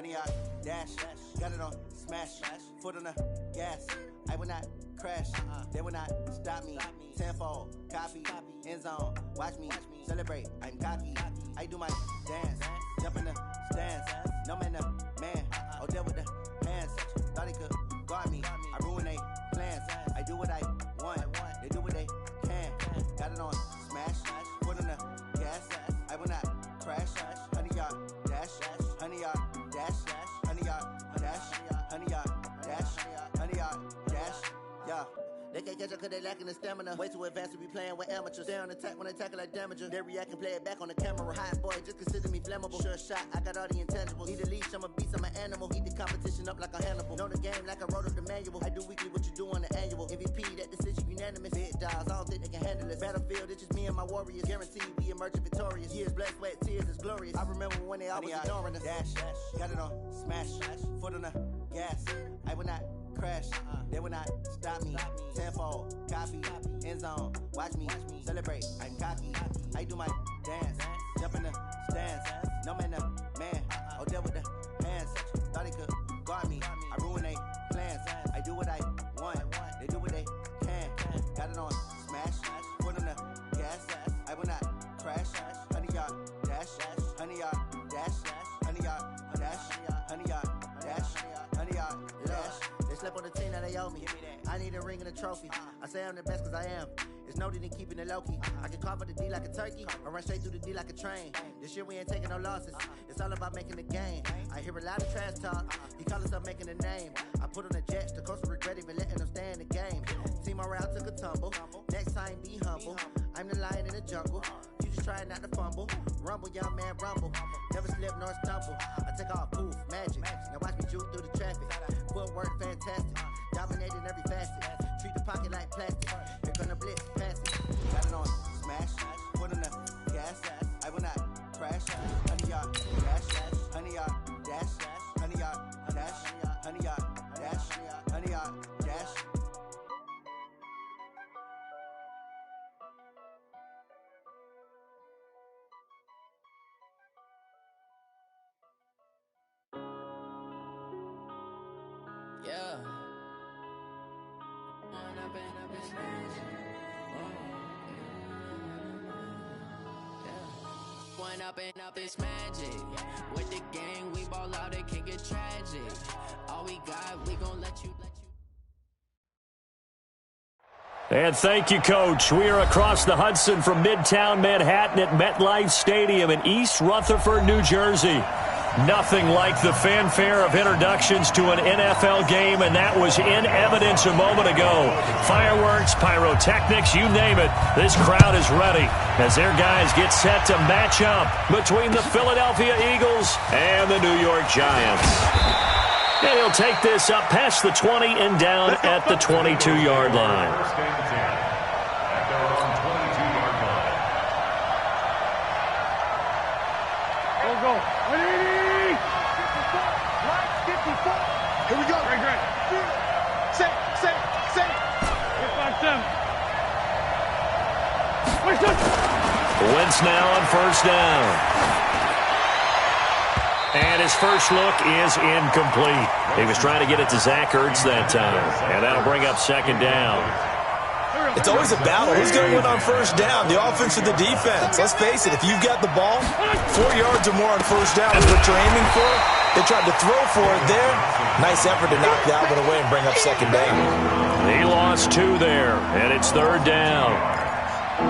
honey yard, dash, got it on, smash, foot on the gas. I will not crash, they will not stop me. Tenfold, copy, end zone, watch me celebrate. I'm cocky, I do my dance, jump in the stands. No man, man, oh there with the hands. Thought he could guard me, I ruin they plans. I do what I want, they do what they can. Got it on, smash, foot on the gas. I will not crash, honey yard, dash, honey yard, dash, honey yard, dash, honey yard, dash, honey yard, dash, yeah. They can't catch up cause they lacking the stamina. Way too advanced to be playing with amateurs. Stay on attack when they tackle like damager. They react and play it back on the camera. Hot boy, just consider me flammable. Sure shot, I got all the intangibles. Need a leash, I'm a beast, I'm an animal. Eat the competition up like a Hannibal. Know the game like I wrote up the manual. I do weekly what you do on the annual. MVP, that decision unanimous. Big dogs, I don't think they can handle it. Battlefield, it's just me and my warriors. Guaranteed we emerging victorious. Years, blood, sweat, tears, it's glorious. I remember when they always ignoring us. Dash, got it on, smash, foot on the gas. I will not crash, they will not stop me. Tenfold, copy, end zone, watch me celebrate. I'm cocky, I do my dance, jump in the stands. No man, man, oh there with the hands. Thought he could guard me, I ruin they plans. I do what I want, they do what they can. Got it on, smash, foot on the gas. I will not crash, honey yard, dash, honey yard, dash, honey yard, dash, honey yard, dash, honey yard, dash. Slept on the team that they owe me. I need a ring and a trophy. I say I'm the best cause I am. It's noted in keeping it low-key. I can carve up the D like a turkey or run straight through the D like a train. This year we ain't taking no losses. It's all about making the game. I hear a lot of trash talk. He call himself making a name. I put on the Jets. The coach will regret even letting them stay in the game. Team morale took a tumble. Next time be humble. I'm the lion in the jungle. You just try not to fumble. Rumble, young man, rumble. Never slip nor stumble. I take off, poof, magic. Now watch me juke through the traffic. Footwork fantastic. Dominating every facet. Treat the pocket like plastic. You're gonna blitz, pass it. Got it on, smash. Foot on the gas. I will not crash. Honey yard, dash. Honey yard, dash. Honey yard, dash. Honey yard, dash. Honey yard, dash. Yeah. One up and up is magic. With the gang, we ball out, it can get tragic. All we got, we gon' let you. And thank you, Coach. We are across the Hudson from Midtown Manhattan at MetLife Stadium in East Rutherford, New Jersey. Nothing like the fanfare of introductions to an NFL game, and that was in evidence a moment ago. Fireworks, pyrotechnics, you name it. This crowd is ready as their guys get set to match up between the Philadelphia Eagles and the New York Giants. And he'll take this up past the 20 and down at the 22-yard line. Here we go. Great. Set. Get back them. Wentz now on first down. And his first look is incomplete. He was trying to get it to Zach Ertz that time. And that'll bring up second down. It's always a battle. Who's going to win on first down, the offense or the defense? Let's face it, if you've got the ball, 4 yards or more on first down is what you're aiming for. They tried to throw for it there. Nice effort to knock that one away and bring up second down. He lost 2 there, and it's third down.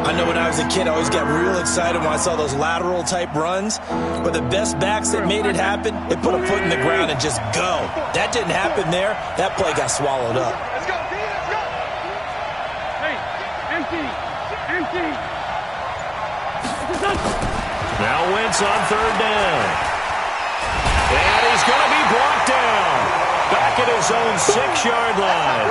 I know when I was a kid, I always got real excited when I saw those lateral-type runs. But the best backs that made it happen, they put a foot in the ground and just go. That didn't happen there. That play got swallowed up. Let's go. Hey, empty. Now Wentz on third down. And he's going to be brought down back at his own 6-yard line.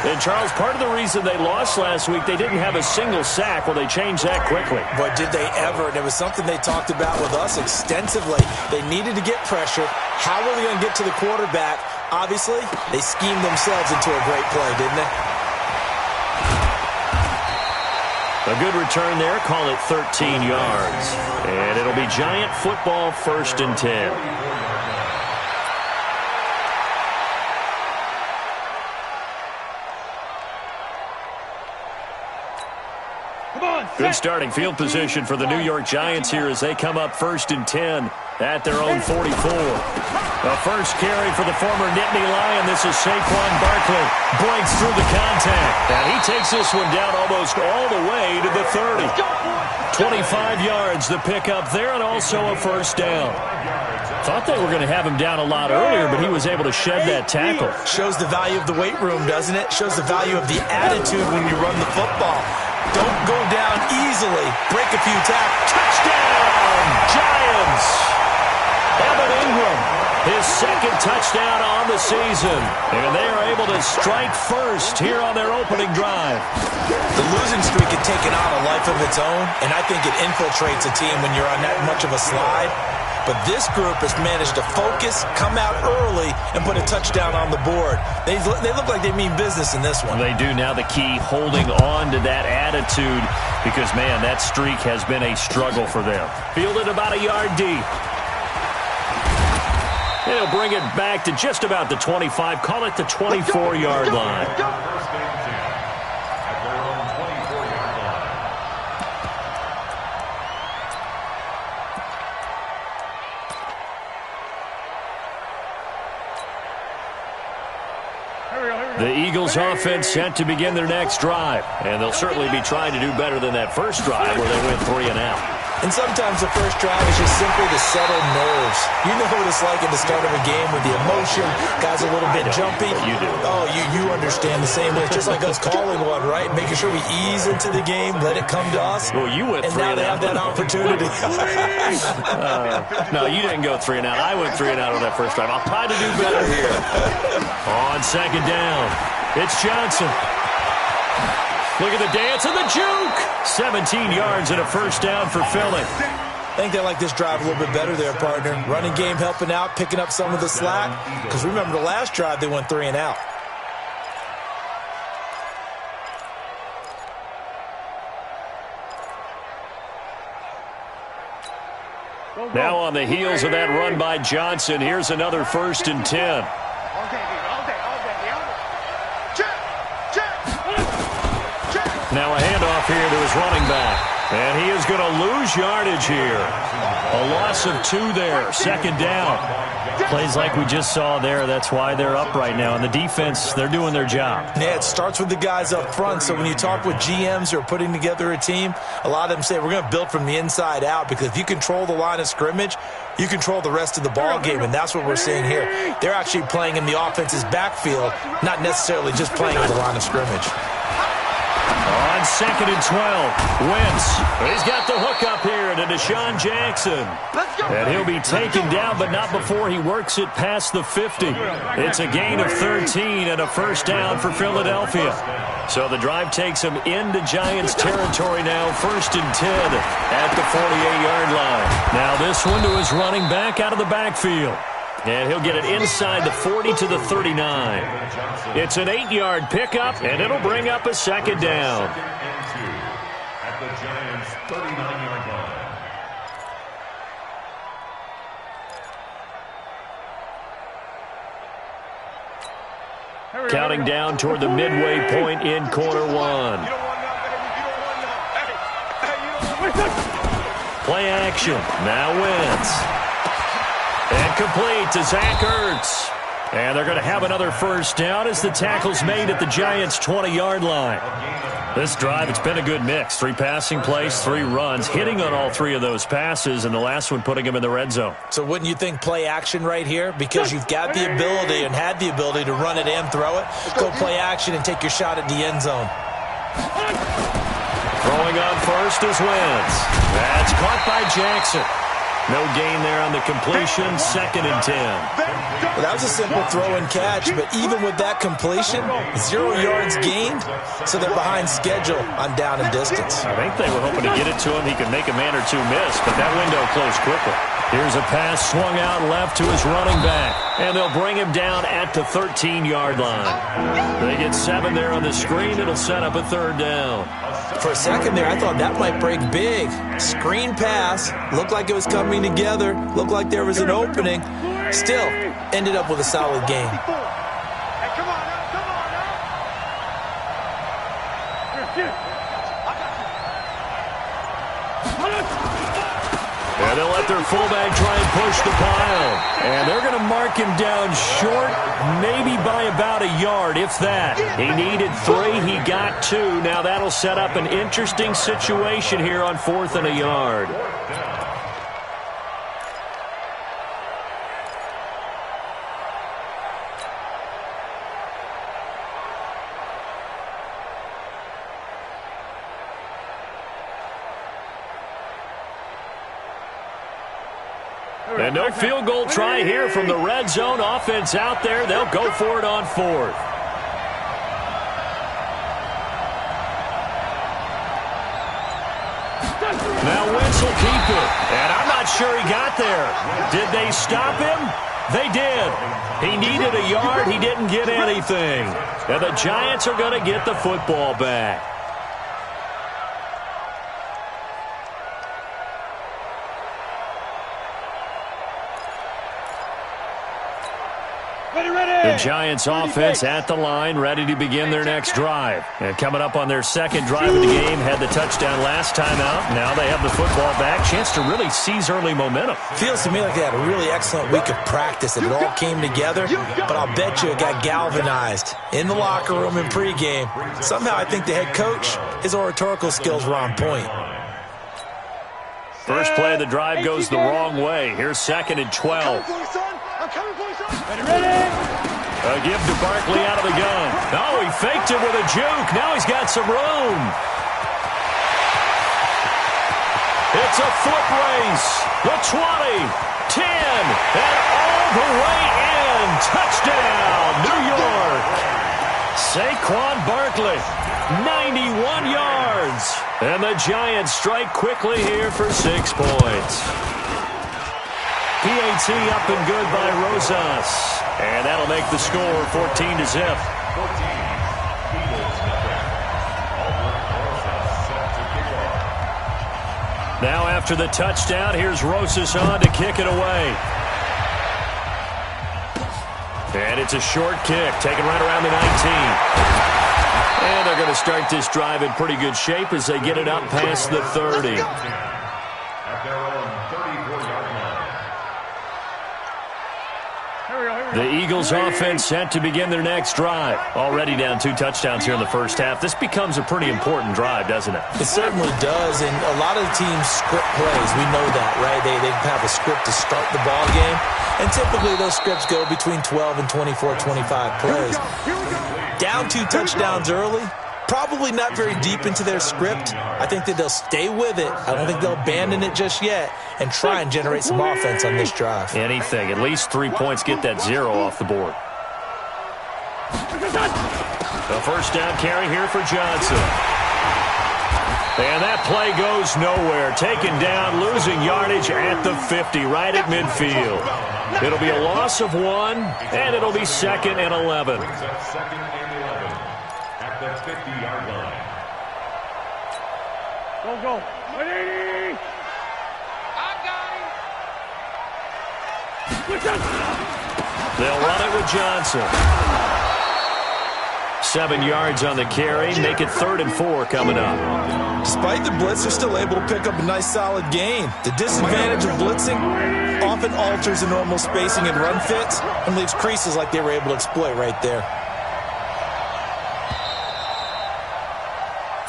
And, Charles, part of the reason they lost last week, they didn't have a single sack. Well, they changed that quickly. But did they ever? And it was something they talked about with us extensively. They needed to get pressure. How were they going to get to the quarterback? Obviously, they schemed themselves into a great play, didn't they? A good return there. Call it 13 yards. And it'll be Giant football, 1st and 10. Good starting field position for the New York Giants here as they come up 1st and 10 at their own 44. The first carry for the former Nittany Lion. This is Saquon Barkley. Breaks through the contact. And he takes this one down almost all the way to the 30. 25 yards the pickup there and also a first down. Thought they were going to have him down a lot earlier, but he was able to shed that tackle. Shows the value of the weight room, doesn't it? Shows the value of the attitude when you run the football. Don't go down easily. Break a few tackles. Touchdown, Giants! Evan Ingram, his second touchdown on the season. And they are able to strike first here on their opening drive. The losing streak had taken on a life of its own, and I think it infiltrates a team when you're on that much of a slide. But this group has managed to focus, come out early, and put a touchdown on the board. They look like they mean business in this one. They do. Now the key, holding on to that attitude because, man, that streak has been a struggle for them. Fielded about a yard deep. They'll bring it back to just about the 25. Call it the 24-yard line. The Eagles offense set to begin their next drive, and they'll certainly be trying to do better than that first drive where they went 3 and out. And sometimes the first drive is just simply to settle nerves. You know what it's like at the start of a game with the emotion, guys a little bit jumpy. You do. Oh, you understand the same way. It's just like us calling one, right? Making sure we ease into the game, let it come to us. Well, you went 3 and out. And now they have that opportunity. No, you didn't go 3 and out. I went 3 and out on that first drive. I'll try to do better here. On second down, it's Johnson. Look at the dance and the juke. 17 yards and a first down for Philly. I think they like this drive a little bit better there, partner. Running game helping out, picking up some of the slack. Because remember the last drive, they went 3 and out. Now on the heels of that run by Johnson, here's another 1st and 10. Now a handoff here to his running back. And he is going to lose yardage here. A loss of 2 there. Second down. Plays like we just saw there. That's why they're up right now. And the defense, they're doing their job. Yeah, it starts with the guys up front. So when you talk with GMs who are putting together a team, a lot of them say we're going to build from the inside out. Because if you control the line of scrimmage, you control the rest of the ball game. And that's what we're seeing here. They're actually playing in the offense's backfield, not necessarily just playing at the line of scrimmage. On 2nd and 12, Wentz. He's got the hook up here to Deshaun Jackson. And he'll be taken down, but not before he works it past the 50. It's a gain of 13 and a first down for Philadelphia. So the drive takes him into Giants territory now, 1st and 10 at the 48-yard line. Now this one to his running back out of the backfield. And he'll get it inside the 40 to the 39. It's an 8-yard pickup, and it'll bring up a second down. At the Giants' 39-yard line. Counting down toward the midway point in quarter 1. Play action. Now Wentz. And complete to Zach Ertz. And they're going to have another first down as the tackle's made at the Giants' 20-yard line. This drive, it's been a good mix. 3 passing plays, 3 runs, hitting on all 3 of those passes, and the last one putting him in the red zone. So wouldn't you think play action right here? Because you've got the ability and had the ability to run it and throw it. Go play action and take your shot at the end zone. Throwing on first is Wentz. That's caught by Jackson. No gain there on the completion, 2nd and 10. Well, that was a simple throw and catch, but even with that completion, 0 yards gained, so they're behind schedule on down and distance. I think they were hoping to get it to him. He could make a man or 2 miss, but that window closed quickly. Here's a pass swung out left to his running back, and they'll bring him down at the 13-yard line. They get 7 there on the screen. It'll set up a 3rd down. For a second there, I thought that might break big. Screen pass, looked like it was coming together, looked like there was an opening. Still, ended up with a solid game. And they'll let their fullback try and push the pile. And they're going to mark him down short, maybe by about a yard, if that. He needed 3. He got 2. Now that'll set up an interesting situation here on 4th and a yard. And no field goal try here from the red zone. Offense out there. They'll go for it on 4th. Now Wentz will keep it. And I'm not sure he got there. Did they stop him? They did. He needed a yard. He didn't get anything. And the Giants are going to get the football back. The Giants offense at the line, ready to begin their next drive. And coming up on their second drive of the game, had the touchdown last time out. Now they have the football back. Chance to really seize early momentum. Feels to me like they had a really excellent week of practice and it all came together. But I'll bet you it got galvanized in the locker room in pregame. Somehow I think the head coach, his oratorical skills were on point. First play of the drive goes the wrong way. Here's 2nd and 12. A give to Barkley out of the gun. Oh, he faked it with a juke. Now he's got some room. It's a foot race. The 20, 10, and all the way in. Touchdown, New York. Saquon Barkley, 91 yards. And the Giants strike quickly here for 6 points. PAT up and good by Rosas. And that'll make the score 14-0. Now after the touchdown, here's Rosas on to kick it away. And it's a short kick, taken right around the 19. And they're going to start this drive in pretty good shape as they get it up past the 30. At their own 34-yard line. The Eagles offense set to begin their next drive. Already down 2 touchdowns here in the first half. This becomes a pretty important drive, doesn't it? It certainly does, and a lot of the teams script plays. We know that, right? They have a script to start the ball game, and typically those scripts go between 12 and 24, 25 plays. Down 2 touchdowns early, probably not very deep into their script. I think that they'll stay with it. I don't think they'll abandon it just yet and try and generate some offense on this drive. Anything. At least 3 points. Get that 0 off the board. The first down carry here for Johnson. And that play goes nowhere. Taken down, losing yardage at the 50, right at midfield. It'll be a loss of 1, and it'll be 2nd and 11. Second and 11 at the 50-yard line. Go. 180. They'll run it with Johnson. 7 yards on the carry. Make it 3rd and 4 coming up. Despite the blitz, they're still able to pick up a nice solid gain. The disadvantage of blitzing often alters the normal spacing and run fits and leaves creases like they were able to exploit right there.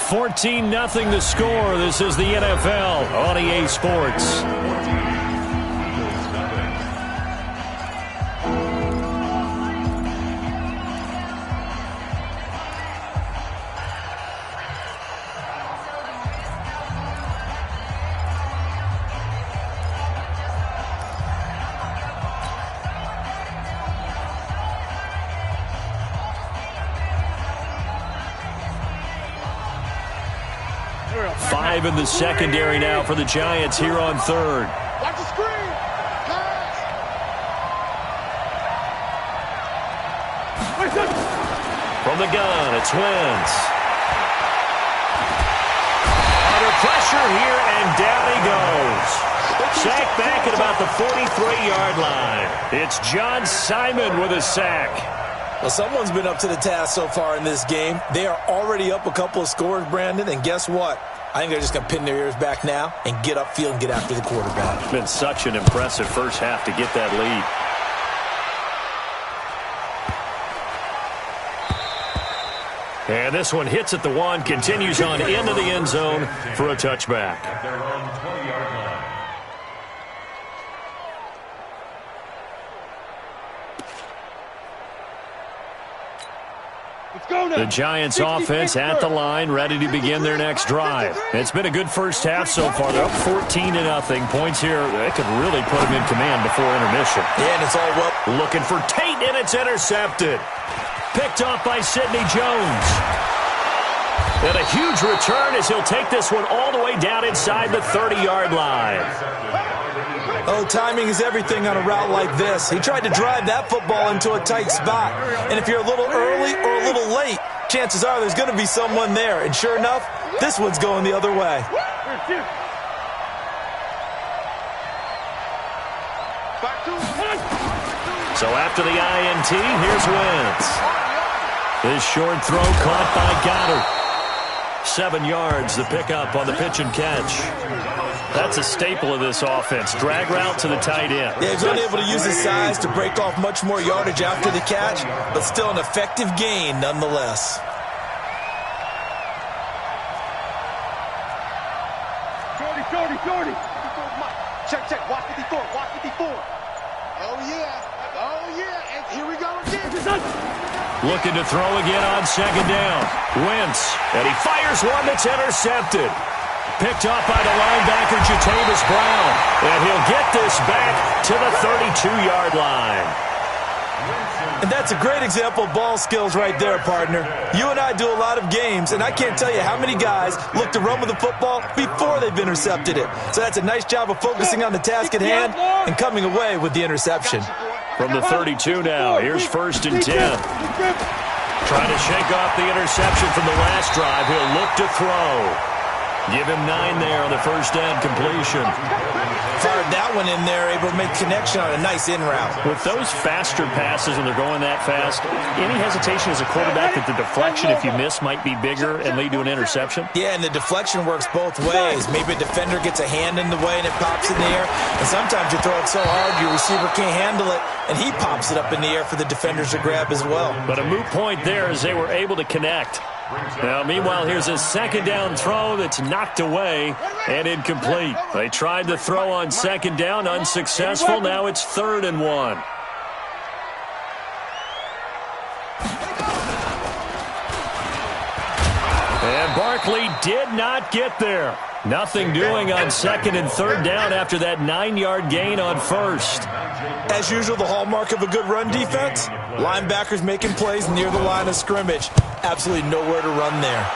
14-0 the score. This is the NFL on EA Sports. Five in the secondary now for the Giants here on 3rd. Watch the screen. From the gun, it's Wentz. Under pressure here, and down he goes. Sacked back at about the 43-yard line. It's John Simon with a sack. Well, someone's been up to the task so far in this game. They are already up a couple of scores, Brandon, and guess what? I think they're just going to pin their ears back now and get upfield and get after the quarterback. It's been such an impressive first half to get that lead. And this one hits at the 1, continues on into the end zone for a touchback. At their own 20-yard line. The Giants offense at the line, ready to begin their next drive. It's been a good first half so far. They're up 14-0. Points here, they could really put them in command before intermission. Yeah, and it's all well. Looking for Tate, and it's intercepted. Picked off by Sidney Jones. And a huge return as he'll take this one all the way down inside the 30-yard line. Oh, timing is everything on a route like this. He tried to drive that football into a tight spot. And if you're a little early or a little late, chances are there's going to be someone there. And sure enough, this one's going the other way. So after the INT, here's Wentz. This short throw caught by Goddard. 7 yards, the pickup on the pitch and catch. That's a staple of this offense. Drag route to the tight end. Yeah, he's unable to use his size to break off much more yardage after the catch, but still an effective gain nonetheless. Jordy. Check. Watch 54. Oh, yeah. And here we go again. Looking to throw again on second down. Wentz, and he fires one that's intercepted. Picked up by the linebacker, Jatavis Brown. And he'll get this back to the 32-yard line. And that's a great example of ball skills right there, partner. You and I do a lot of games, and I can't tell you how many guys look to run with the football before they've intercepted it. So that's a nice job of focusing on the task at hand and coming away with the interception. From the 32 now, here's 1st and 10. Trying to shake off the interception from the last drive. He'll look to throw. Give him 9 there on the first down completion. Fired that one in there, able to make connection on a nice in route. With those faster passes and they're going that fast, any hesitation as a quarterback that the deflection, if you miss, might be bigger and lead to an interception? Yeah, and the deflection works both ways. Maybe a defender gets a hand in the way and it pops in the air. And sometimes you throw it so hard your receiver can't handle it, and he pops it up in the air for the defenders to grab as well. But a moot point there as they were able to connect. Now, meanwhile, here's a second down throw that's knocked away and incomplete. They tried to throw on second down, unsuccessful. Now it's 3rd and 1. And Barkley did not get there. Nothing doing on 2nd and 3rd down after that 9-yard gain on 1st. As usual, the hallmark of a good run defense, linebackers making plays near the line of scrimmage. Absolutely nowhere to run there.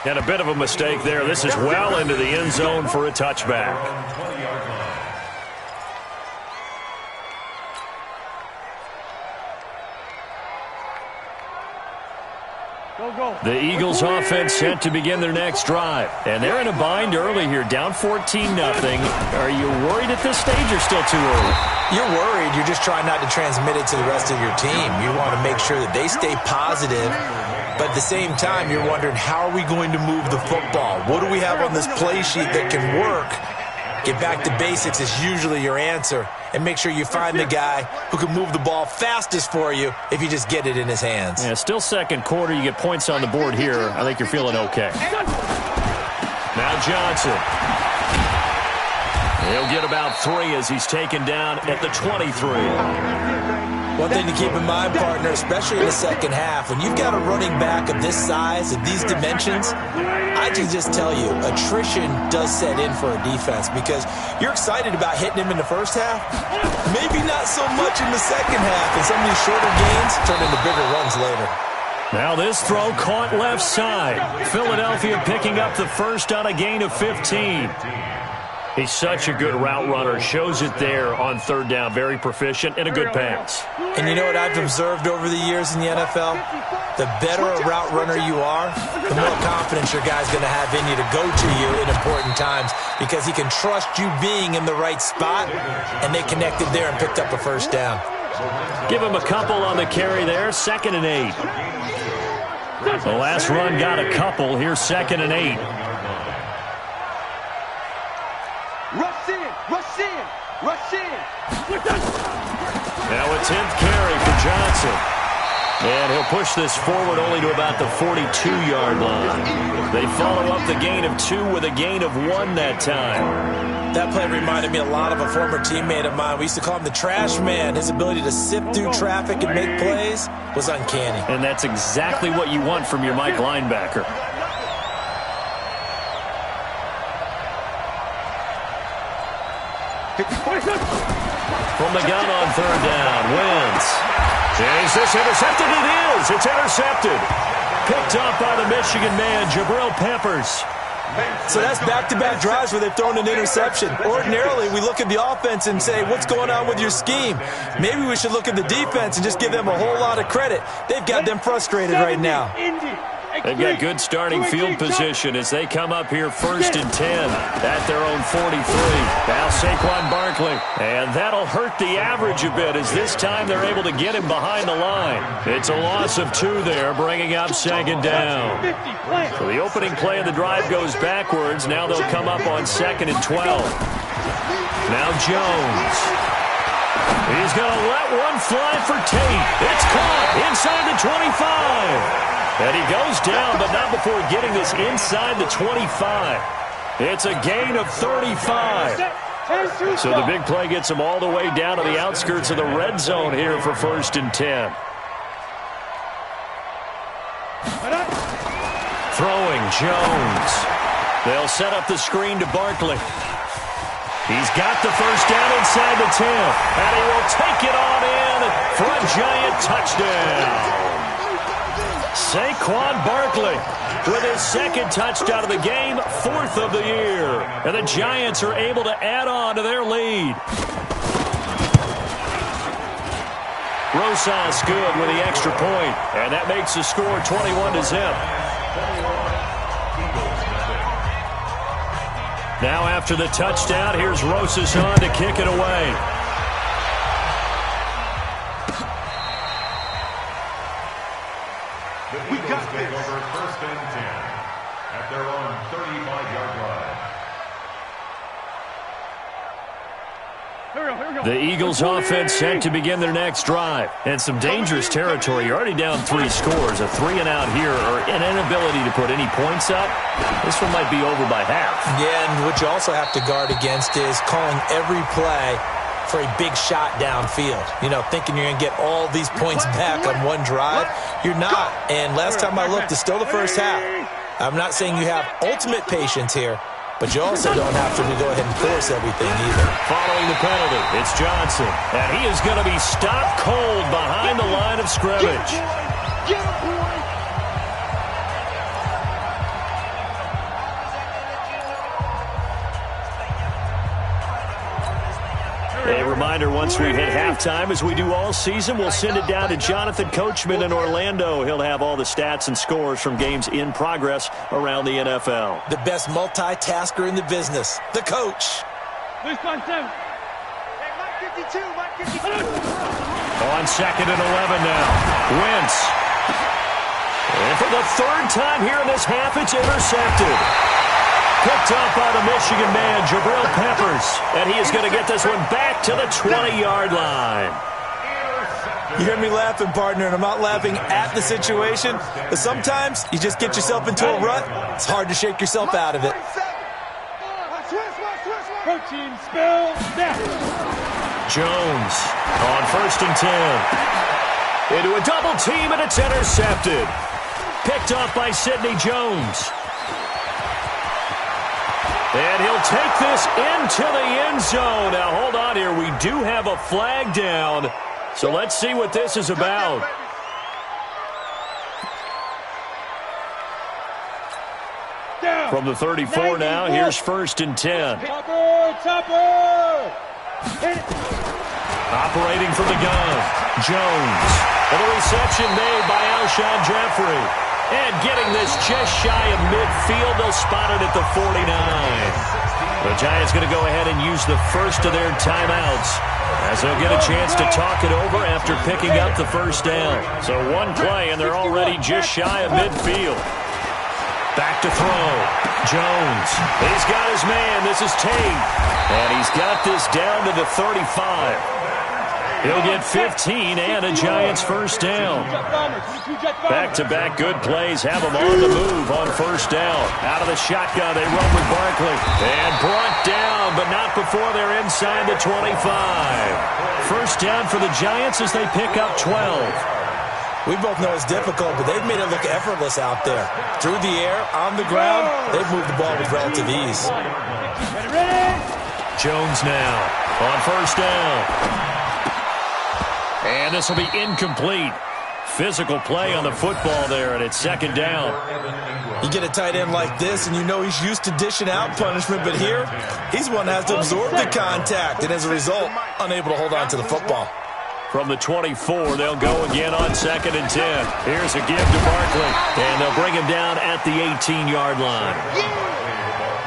And a bit of a mistake there. This is well into the end zone for a touchback. The Eagles offense set to begin their next drive. And they're in a bind early here, down 14-0. Are you worried at this stage or still too early? You're worried. You're just trying not to transmit it to the rest of your team. You want to make sure that they stay positive. But at the same time, you're wondering, how are we going to move the football? What do we have on this play sheet that can work? Get back to basics is usually your answer. And make sure you find the guy who can move the ball fastest for you if you just get it in his hands. Yeah, still second quarter. You get points on the board here. I think you're feeling okay. Now Johnson. He'll get about 3 as he's taken down at the 23. One thing to keep in mind, partner, especially in the second half, when you've got a running back of this size, of these dimensions, I can just tell you, attrition does set in for a defense because you're excited about hitting him in the first half, maybe not so much in the second half, and some of these shorter gains turn into bigger runs later. Now this throw caught left side. Philadelphia picking up the first on a gain of 15. He's such a good route runner. Shows it there on 3rd down. Very proficient and a good pass. And you know what I've observed over the years in the NFL? The better a route runner you are, the more confidence your guy's going to have in you to go to you in important times because he can trust you being in the right spot, and they connected there and picked up a first down. Give him a couple on the carry there. 2nd and 8. The last run got a couple. Here's 2nd and 8. Rush in, rush in, rush in. Now a 10th carry for Johnson. And he'll push this forward only to about the 42-yard line. They follow up the gain of 2 with a gain of 1 that time. That play reminded me a lot of a former teammate of mine. We used to call him the trash man. His ability to sift through traffic and make plays was uncanny. And that's exactly what you want from your Mike linebacker. From the gun on 3rd down, Wentz. Is this intercepted? It is. It's intercepted. Picked up by the Michigan man, Jabril Peppers. So that's back-to-back drives where they've thrown an interception. Ordinarily, we look at the offense and say, what's going on with your scheme? Maybe we should look at the defense and just give them a whole lot of credit. They've got them frustrated right now. They've got good starting field position as they come up here 1st and 10 at their own 43. Now Saquon Barkley. And that'll hurt the average a bit as this time they're able to get him behind the line. It's a loss of 2 there, bringing up 2nd down. So the opening play of the drive goes backwards. Now they'll come up on 2nd and 12. Now Jones. He's going to let one fly for Tate. It's caught inside the 25. And he goes down, but not before getting this inside the 25. It's a gain of 35. So the big play gets him all the way down to the outskirts of the red zone here for 1st and 10. Throwing Jones. They'll set up the screen to Barkley. He's got the 1st down inside the 10. And he will take it on in for a giant touchdown. Saquon Barkley with his 2nd touchdown of the game, 4th of the year. And the Giants are able to add on to their lead. Rosas good with the extra point, and that makes the score 21-0. Now after the touchdown, here's Rosas on to kick it away. We got this. Over 1st and 10 at their own 35-yard line. The Eagles offense set to begin their next drive. And some dangerous territory. You're already down 3 scores. A 3-and-out here or an inability to put any points up. This one might be over by half. Yeah, and what you also have to guard against is calling every play for a big shot downfield. You know, thinking you're going to get all these points back on one drive. You're not. And last time I looked, it's still the first half. I'm not saying you have ultimate patience here, but you also don't have to go ahead and force everything either. Following the penalty, it's Johnson. And he is going to be stopped cold behind the line of scrimmage. Get him, boy. A reminder, once we hit halftime, as we do all season, we'll send it down to Jonathan Coachman in Orlando. He'll have all the stats and scores from games in progress around the NFL. The best multitasker in the business, the coach. Hey, Mike 52, Mike 52. On 2nd and 11 now. Wentz. And for the 3rd time here in this half, it's intercepted. Picked up by the Michigan man, Jabril Peppers. And he is going to get this one back to the 20-yard line. You hear me laughing, partner, and I'm not laughing at the situation. But sometimes you just get yourself into a rut. It's hard to shake yourself out of it. Protein spill now. Jones on 1st and 10. Into a double team, and it's intercepted. Picked up by Sidney Jones. And he'll take this into the end zone. Now, hold on here. We do have a flag down. So let's see what this is about. From the 34 now, here's 1st and 10. Topper! Operating from the gun, Jones. And the reception made by Alshon Jeffrey. And getting this just shy of midfield, they'll spot it at the 49. The Giants going to go ahead and use the first of their timeouts as they'll get a chance to talk it over after picking up the first down. So one play, and they're already just shy of midfield. Back to throw. Jones. He's got his man. This is Tate. And he's got this down to the 35. He'll get 15 and a Giants first down. Back-to-back good plays have them on the move on first down. Out of the shotgun, they run with Barkley. And brought down, but not before they're inside the 25. First down for the Giants as they pick up 12. We both know it's difficult, but they've made it look effortless out there. Through the air, on the ground, they've moved the ball with relative ease. Jones now on first down. And this will be incomplete. Physical play on the football there, and it's second down. You get a tight end like this, and you know he's used to dishing out punishment, but here, he's one that has to absorb the contact, and as a result, unable to hold on to the football. From the 24, they'll go again on 2nd and 10. Here's a give to Barkley, and they'll bring him down at the 18-yard line.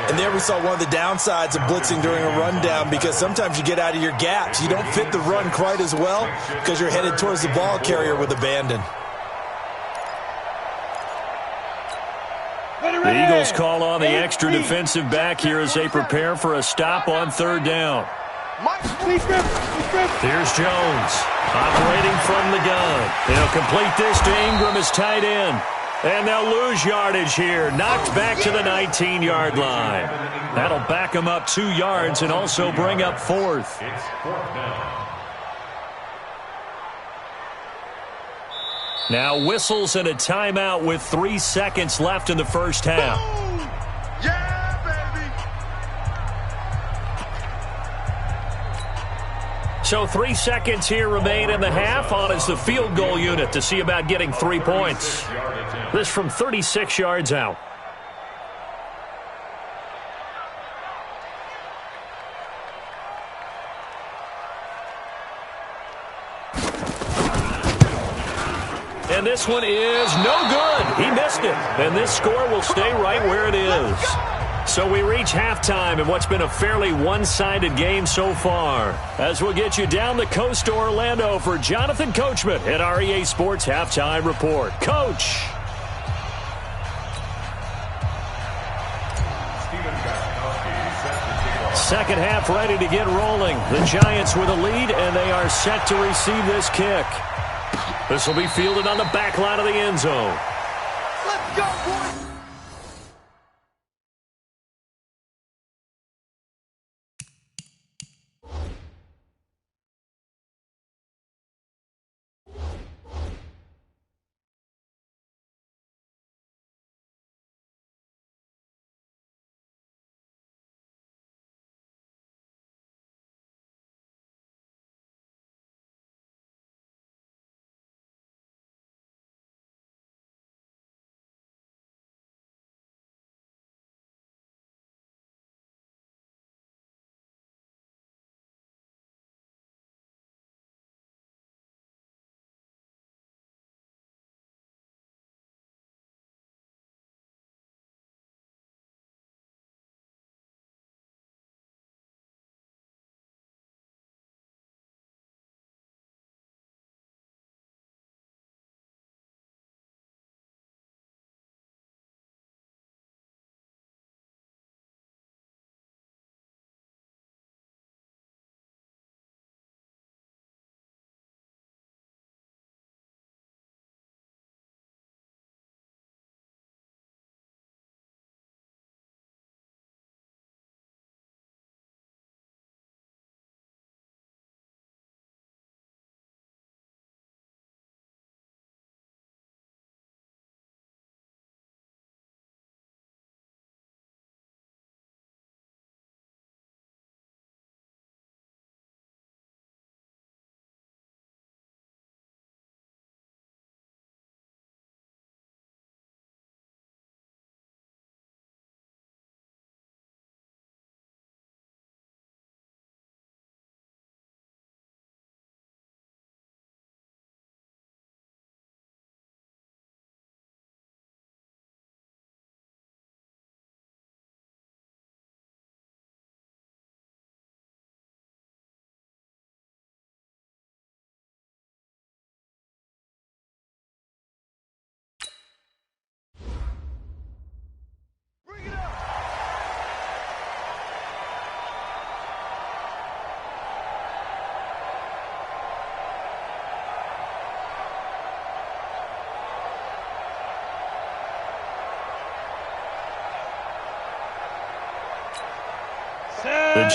And there we saw one of the downsides of blitzing during a rundown, because sometimes you get out of your gaps. You don't fit the run quite as well because you're headed towards the ball carrier with abandon. The Eagles call on the extra defensive back here as they prepare for a stop on third down. Here's Jones operating from the gun. He'll complete this to Ingram as tight end. And they'll lose yardage here. Knocked back to the 19-yard line. That'll back them up 2 yards and also bring up 4th. Now whistles and a timeout with 3 seconds left in the first half. Yeah, baby! So 3 seconds here remain in the half. On is the field goal unit to see about getting 3 points. This from 36 yards out. And this one is no good. He missed it. And this score will stay right where it is. So we reach halftime in what's been a fairly one-sided game so far. As we'll get you down the coast to Orlando for Jonathan Coachman at REA Sports Halftime Report. Coach! Second half ready to get rolling. The Giants with a lead, and they are set to receive this kick. This will be fielded on the back line of the end zone. Let's go, boys!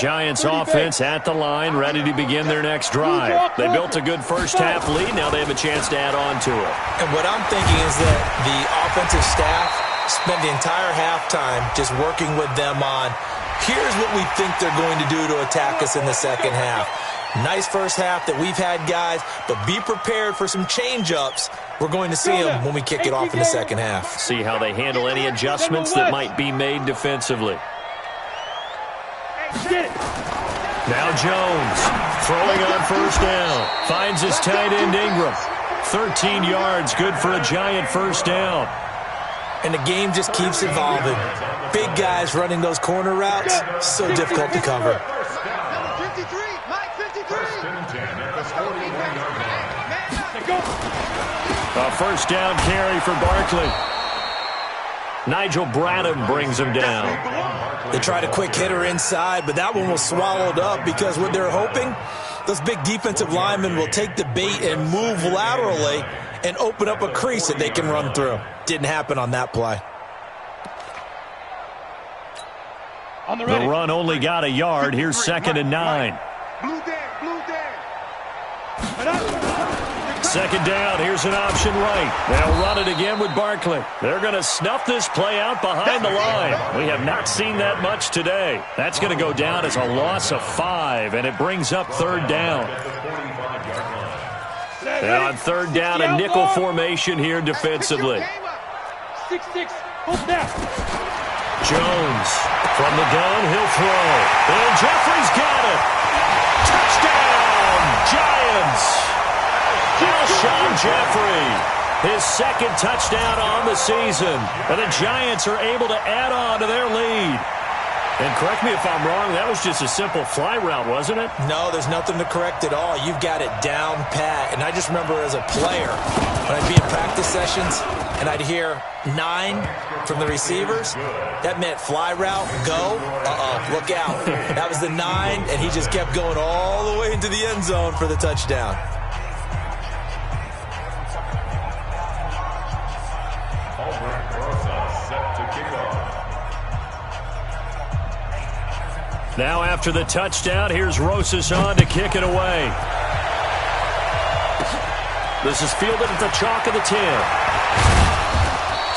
Giants offense at the line, ready to begin their next drive. They built a good first-half lead. Now they have a chance to add on to it. And what I'm thinking is that the offensive staff spent the entire halftime just working with them on, here's what we think they're going to do to attack us in the second half. Nice first half that we've had, guys, but be prepared for some change-ups. We're going to see them when we kick it off in the second half. See how they handle any adjustments that might be made defensively. Now Jones, throwing on first down. Finds his tight end Ingram. 13 yards, good for a Giant first down. And the game just keeps evolving. Big guys running those corner routes, so difficult to cover. A first down carry for Barkley. Nigel Bradham brings him down. They tried a quick hitter inside, but that one was swallowed up because what they're hoping, those big defensive linemen will take the bait and move laterally and open up a crease that they can run through. Didn't happen on that play. The run only got a yard. Here's 2nd and 9. Second down, here's an option right. They'll run it again with Barkley. They're going to snuff this play out behind the line. We have not seen that much today. That's going to go down as a loss of 5, and it brings up 3rd down. And on 3rd down, a nickel formation here defensively. 6-6, hold down. Jones from the gun, he'll throw. And Jeffrey's got it. Touchdown, Giants. Alshon Jeffrey, his 2nd touchdown on the season. And the Giants are able to add on to their lead. And correct me if I'm wrong, that was just a simple fly route, wasn't it? No, there's nothing to correct at all. You've got it down pat. And I just remember as a player, when I'd be in practice sessions and I'd hear 9 from the receivers, that meant fly route, go, look out. That was the 9, and he just kept going all the way into the end zone for the touchdown. Now after the touchdown, here's Rosas on to kick it away. This is fielded at the chalk of the 10.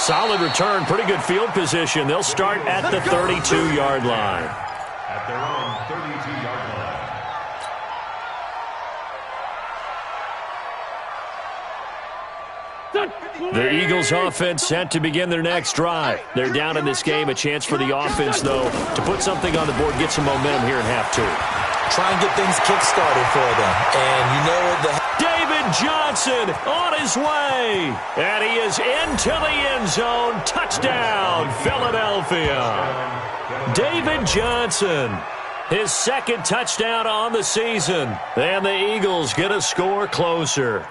Solid return, pretty good field position. They'll start at the 32-yard line. At their own 32-yard line. The Eagles offense set to begin their next drive. They're down in this game. A chance for the offense, though, to put something on the board, get some momentum here in half 2. Try and get things kick-started for them. And you know David Johnson on his way. And he is into the end zone. Touchdown, Philadelphia. David Johnson, his 2nd touchdown on the season. And the Eagles get a score closer.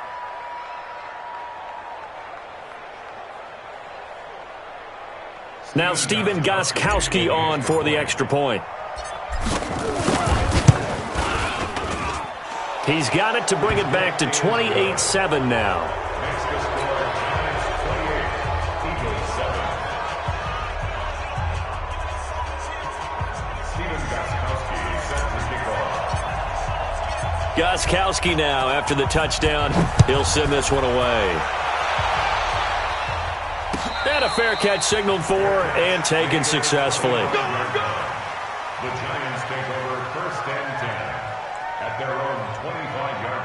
Now Stephen Gostkowski on for the extra point. He's got it to bring it back to 28-7 now. Next to score, Giants 28, Eagles 7. Stephen Gostkowski set to kick off. Gostkowski now after the touchdown. He'll send this one away. And a fair catch signaled for and taken successfully. The Giants take over 1st and 10 at their own 25-yard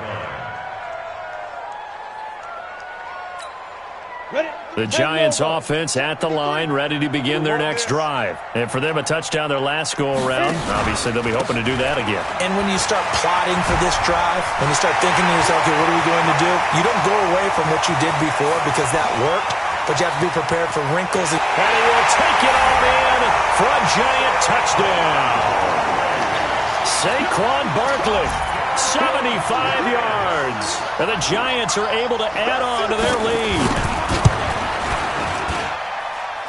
line. The Giants offense at the line, ready to begin their next drive. And for them, a touchdown their last go-around. Obviously, they'll be hoping to do that again. And when you start plotting for this drive, when you start thinking to yourself, okay, what are we going to do? You don't go away from what you did before because that worked. But you have to be prepared for wrinkles. And he will take it on in for a Giant touchdown. Saquon Barkley, 75 yards. And the Giants are able to add on to their lead.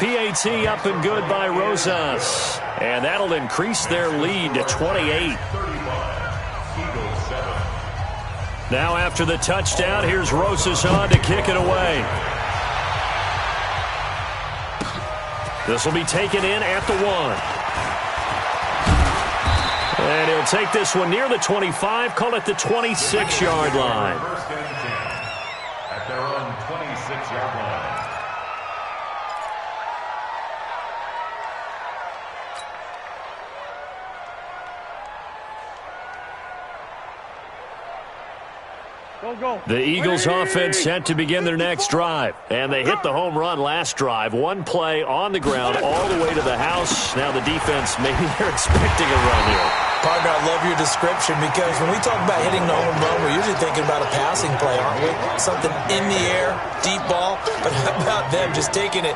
PAT up and good by Rosas. And that'll increase their lead to 28. Now after the touchdown, here's Rosas on to kick it away. This will be taken in at the 1. And he'll take this one near the 25, call it the 26-yard line. First and 10 at their own 26-yard line. The Eagles offense set to begin their next drive. And they hit the home run last drive. One play on the ground all the way to the house. Now the defense, maybe they're expecting a run here. Partner, I love your description because when we talk about hitting the home run, we're usually thinking about a passing play, aren't we? Something in the air, deep ball. But how about them just taking it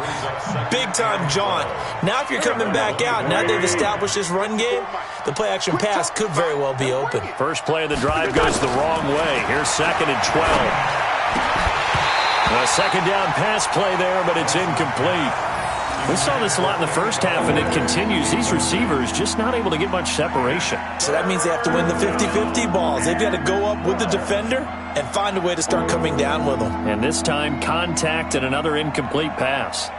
big-time jaunt? Now if you're coming back out, now they've established this run game, the play-action pass could very well be open. First play of the drive goes the wrong way. Here's 2nd and 12. A second down pass play there, but it's incomplete. We saw this a lot in the first half, and it continues. These receivers just not able to get much separation. So that means they have to win the 50-50 balls. They've got to go up with the defender and find a way to start coming down with them. And this time, contact and another incomplete pass.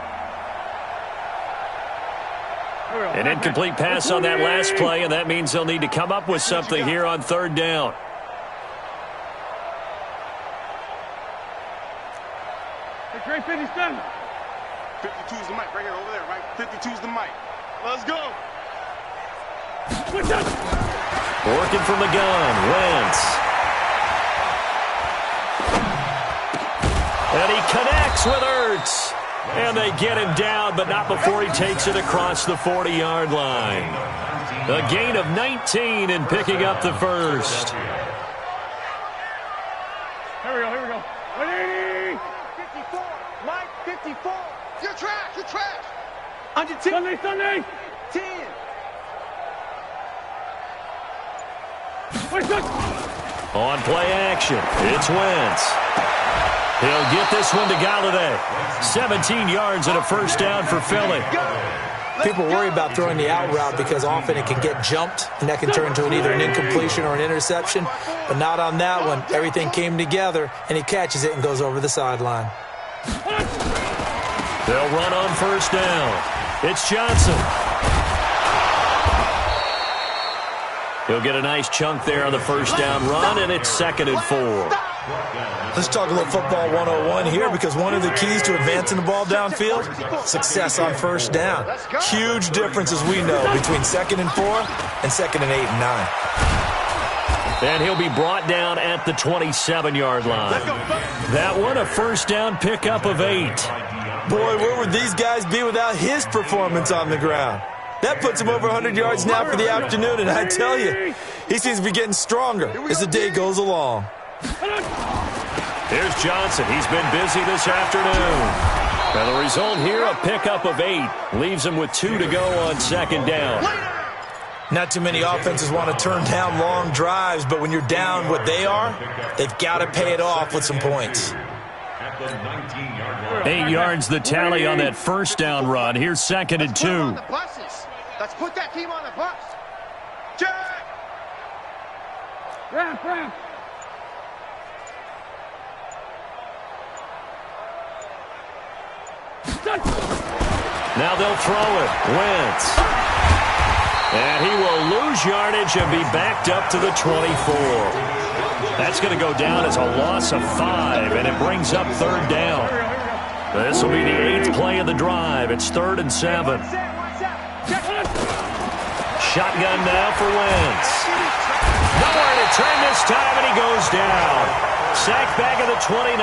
An incomplete pass on that last play, and that means they'll need to come up with something here on 3rd down. Great 57. 52's the mic right here, over there, right? 52's the mic. Let's go. Working from the gun, Wentz. And he connects with Ertz. And they get him down, but not before he takes it across the 40-yard line. A gain of 19 and picking up the first. Here we go, here we go. 180. 54, Mike, 54. You're trash, you're trash. Under 10. Sunday. 10. On play action, it's Wentz. He'll get this one to Galladay. 17 yards and a first down for Philly. People worry about throwing the out route because often it can get jumped, and that can turn into either an incompletion or an interception. But not on that one. Everything came together, and he catches it and goes over the sideline. They'll run on first down. It's Johnson. He'll get a nice chunk there on the first down run, and it's 2nd and 4. Let's talk a little football 101 here because one of the keys to advancing the ball downfield, success on first down. Huge difference, as we know, between 2nd and 4 and 2nd and 8 and 9. And he'll be brought down at the 27-yard line. That one, a first down pickup of 8. Boy, where would these guys be without his performance on the ground? That puts him over 100 yards now for the afternoon, and I tell you, he seems to be getting stronger as the day goes along. Here's Johnson. He's been busy this afternoon. And the result here, a pickup of 8. Leaves him with 2 to go on 2nd down. Not too many offenses want to turn down long drives, but when you're down what they are, they've got to pay it off with some points. 8 yards the tally on that first down run. Here's 2nd and 2. Let's put that team on the bus. Jack! Ramp. Now they'll throw it. Wentz. And he will lose yardage and be backed up to the 24. That's going to go down as a loss of 5, and it brings up 3rd down. This will be the 8th play of the drive. It's 3rd and 7. Shotgun now for Wentz. Nowhere to turn this time, and he goes down. Sack back at the 29.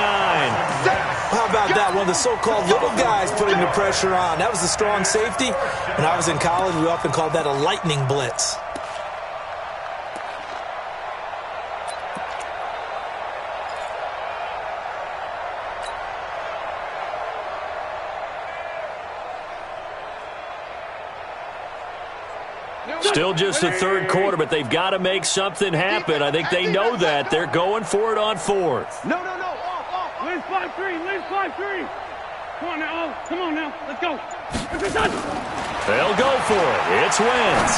How about that? One of the so-called little guys putting the pressure on. That was the strong safety. When I was in college, we often called that a lightning blitz. Still just the 3rd quarter, but they've got to make something happen. I think they know that. They're going for it on 4th. No. Off. Liz 5-3. Come on now. Come on now. Let's go. They'll go for it. It's Wentz.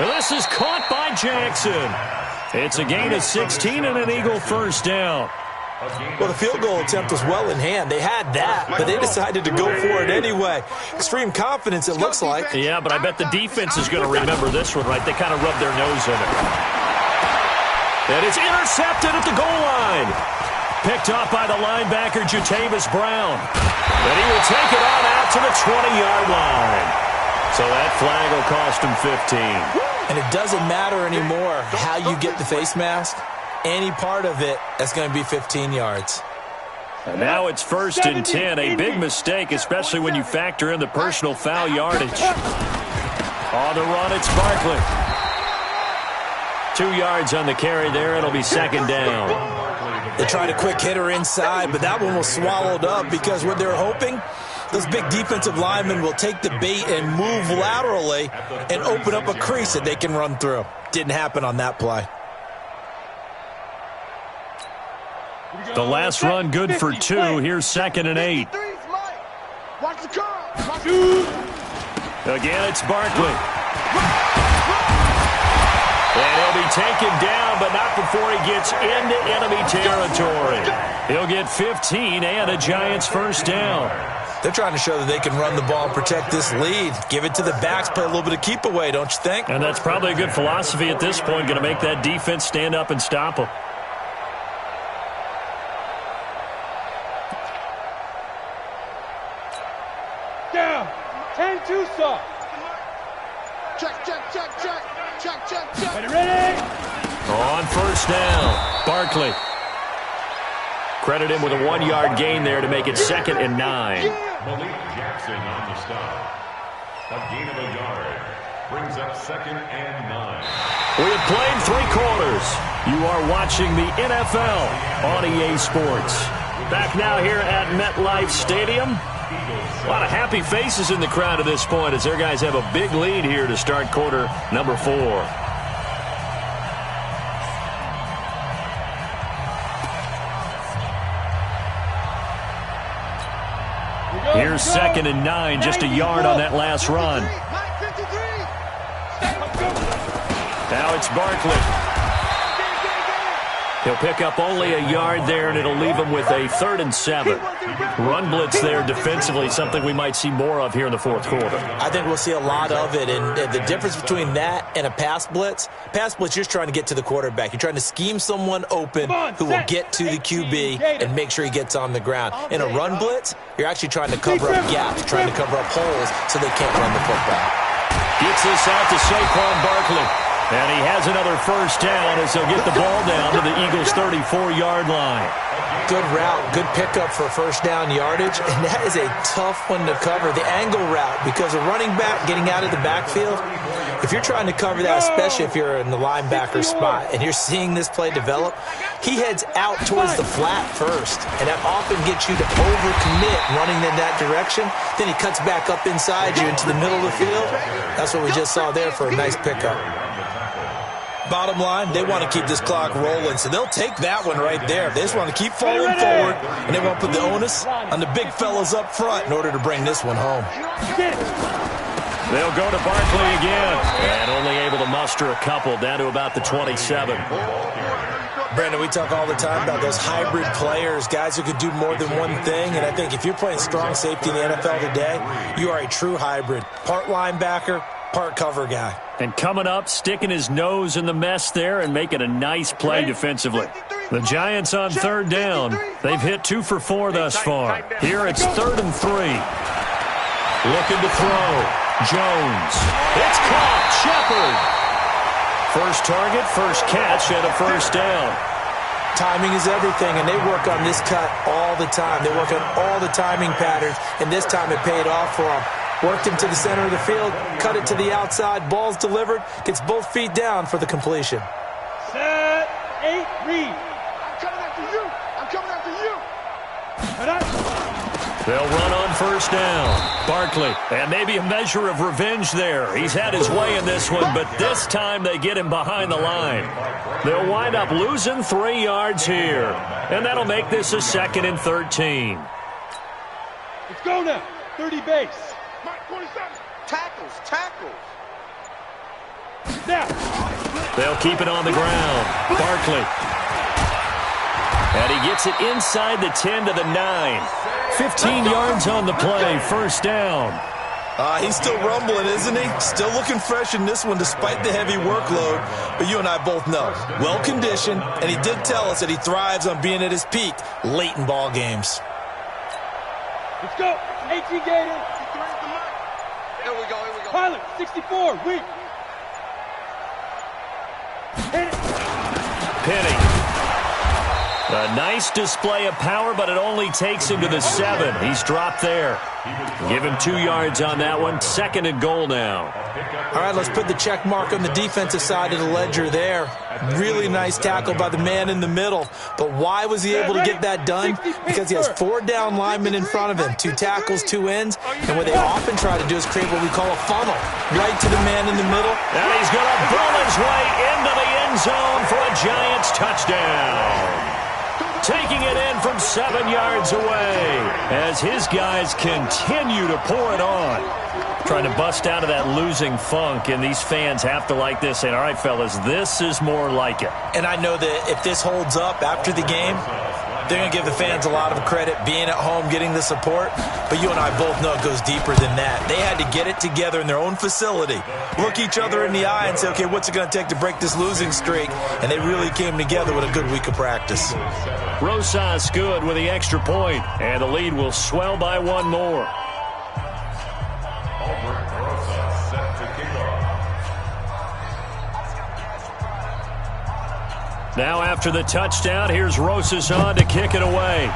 And this is caught by Jackson. It's a gain of 16 and an Eagle first down. Well, the field goal attempt was well in hand. They had that, but they decided to go for it anyway. Extreme confidence, it looks like. Yeah, but I bet the defense is going to remember this one, right? They kind of rubbed their nose in it. And it's intercepted at the goal line. Picked off by the linebacker, Jatavis Brown. But he will take it on out to the 20-yard line. So that flag will cost him 15. And it doesn't matter anymore how you get the face mask. Any part of it, that's going to be 15 yards. And now it's 1st and 10. A big mistake, especially when you factor in the personal foul yardage. On the run, it's Barkley. 2 yards on the carry there. It'll be 2nd down. They tried a quick hitter inside, but that one was swallowed up because what they're hoping, those big defensive linemen will take the bait and move laterally and open up a crease that they can run through. Didn't happen on that play. The last run good for 2. Here's 2nd and 8. Watch the curl. Again, it's Barkley. And he'll be taken down, but not before he gets into enemy territory. He'll get 15 and a Giants 1st down. They're trying to show that they can run the ball and protect this lead. Give it to the backs, play a little bit of keep away, don't you think? And that's probably a good philosophy at this point, going to make that defense stand up and stop them. Down. 10-2 soft. Check. Ready? On 1st down, Barkley. Credit him with a 1-yard gain there to make it 2nd and 9. Malik Jackson on the stop. A gain of a yard. Brings up 2nd and 9. We have played 3 quarters. You are watching the NFL on EA Sports. Back now here at MetLife Stadium. A lot of happy faces in the crowd at this point as their guys have a big lead here to start quarter number 4. Here's 2nd and 9, just a yard on that last run. Now it's Barkley. He'll pick up only a yard there, and it'll leave him with a 3rd and 7. Run blitz there defensively, something we might see more of here in the 4th quarter. I think we'll see a lot of it, and the difference between that and a pass blitz, you're just trying to get to the quarterback. You're trying to scheme someone open who will get to the QB and make sure he gets on the ground. In a run blitz, you're actually trying to cover up gaps, trying to cover up holes so they can't run the football. Gets this out to Saquon Barkley. And he has another 1st down as he'll get the ball down to the Eagles' 34-yard line. Good route, good pickup for 1st down yardage, and that is a tough one to cover, the angle route, because a running back getting out of the backfield, if you're trying to cover that, especially if you're in the linebacker spot, and you're seeing this play develop, he heads out towards the flat first, and that often gets you to overcommit running in that direction. Then he cuts back up inside you into the middle of the field. That's what we just saw there for a nice pickup. Bottom line, they want to keep this clock rolling, so they'll take that one right there. They just want to keep falling forward, and they want to put the onus on the big fellas up front in order to bring this one home. They'll go to Barkley again, and only able to muster a couple down to about the 27. Brandon, we talk all the time about those hybrid players, guys who could do more than one thing, and I think if you're playing strong safety in the NFL today, you are a true hybrid. Part linebacker, part cover guy. And coming up, sticking his nose in the mess there and making a nice play defensively. The Giants on 3rd down. They've hit 2 for 4 thus far. Here it's 3rd and 3. Looking to throw. Jones. It's caught. Shepard. First target, first catch, and a 1st down. Timing is everything, and they work on this cut all the time. They work on all the timing patterns, and this time it paid off for them. Worked him to the center of the field, cut it to the outside, ball's delivered, gets both feet down for the completion. Set, 8, read. I'm coming after you. They'll run on 1st down. Barkley, and maybe a measure of revenge there. He's had his way in this one, but this time they get him behind the line. They'll wind up losing 3 yards here, and that'll make this a 2nd and 13. Let's go now. 30 base. Mike, 27. Tackles. Now. They'll keep it on the ground. Barkley. And he gets it inside the 10 to the 9. 15 yards on the play, first down. He's still rumbling, isn't he? Still looking fresh in this one despite the heavy workload. But you and I both know, well-conditioned, and he did tell us that he thrives on being at his peak late in ball games. Let's go. 18 Gator. Here we go. Pilot, 64, weak. Hit it. Penny. A nice display of power, but it only takes him to the 7. He's dropped there. Give him 2 yards on that one. 2nd and goal now. All right, let's put the check mark on the defensive side of the ledger there. Really nice tackle by the man in the middle. But why was he able to get that done? Because he has 4 down linemen in front of him. 2 tackles, 2 ends. And what they often try to do is create what we call a funnel. Right to the man in the middle. And he's going to bull his way into the end zone for a Giants touchdown. Taking it in from 7 yards away as his guys continue to pour it on. Trying to bust out of that losing funk, and these fans have to like this, saying, all right, fellas, this is more like it. And I know that if this holds up after the game, they're going to give the fans a lot of credit being at home, getting the support. But you and I both know it goes deeper than that. They had to get it together in their own facility, look each other in the eye and say, okay, what's it going to take to break this losing streak? And they really came together with a good week of practice. Rosas good with the extra point, and the lead will swell by 1 more. Now after the touchdown, here's Rosas on to kick it away.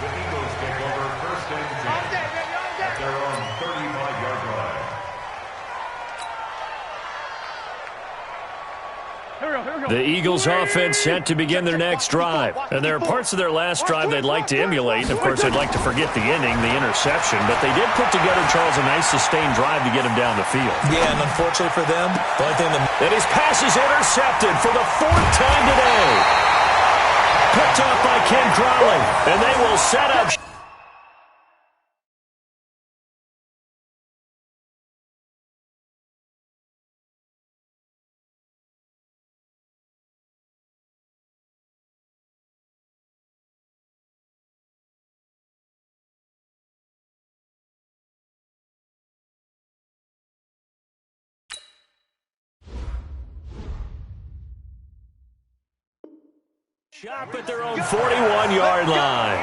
The Eagles take over 1st and 10 at their own 35-yard line. The Eagles offense set to begin their next drive. And there are parts of their last drive they'd like to emulate. And of course, they'd like to forget the inning, the interception. But they did put together, Charles, a nice sustained drive to get him down the field. Yeah, and unfortunately for them, the only thing that... And his pass is intercepted for the 4th time today. Picked off by Ken Crowley. And they will set up... Shop at their own 41-yard line.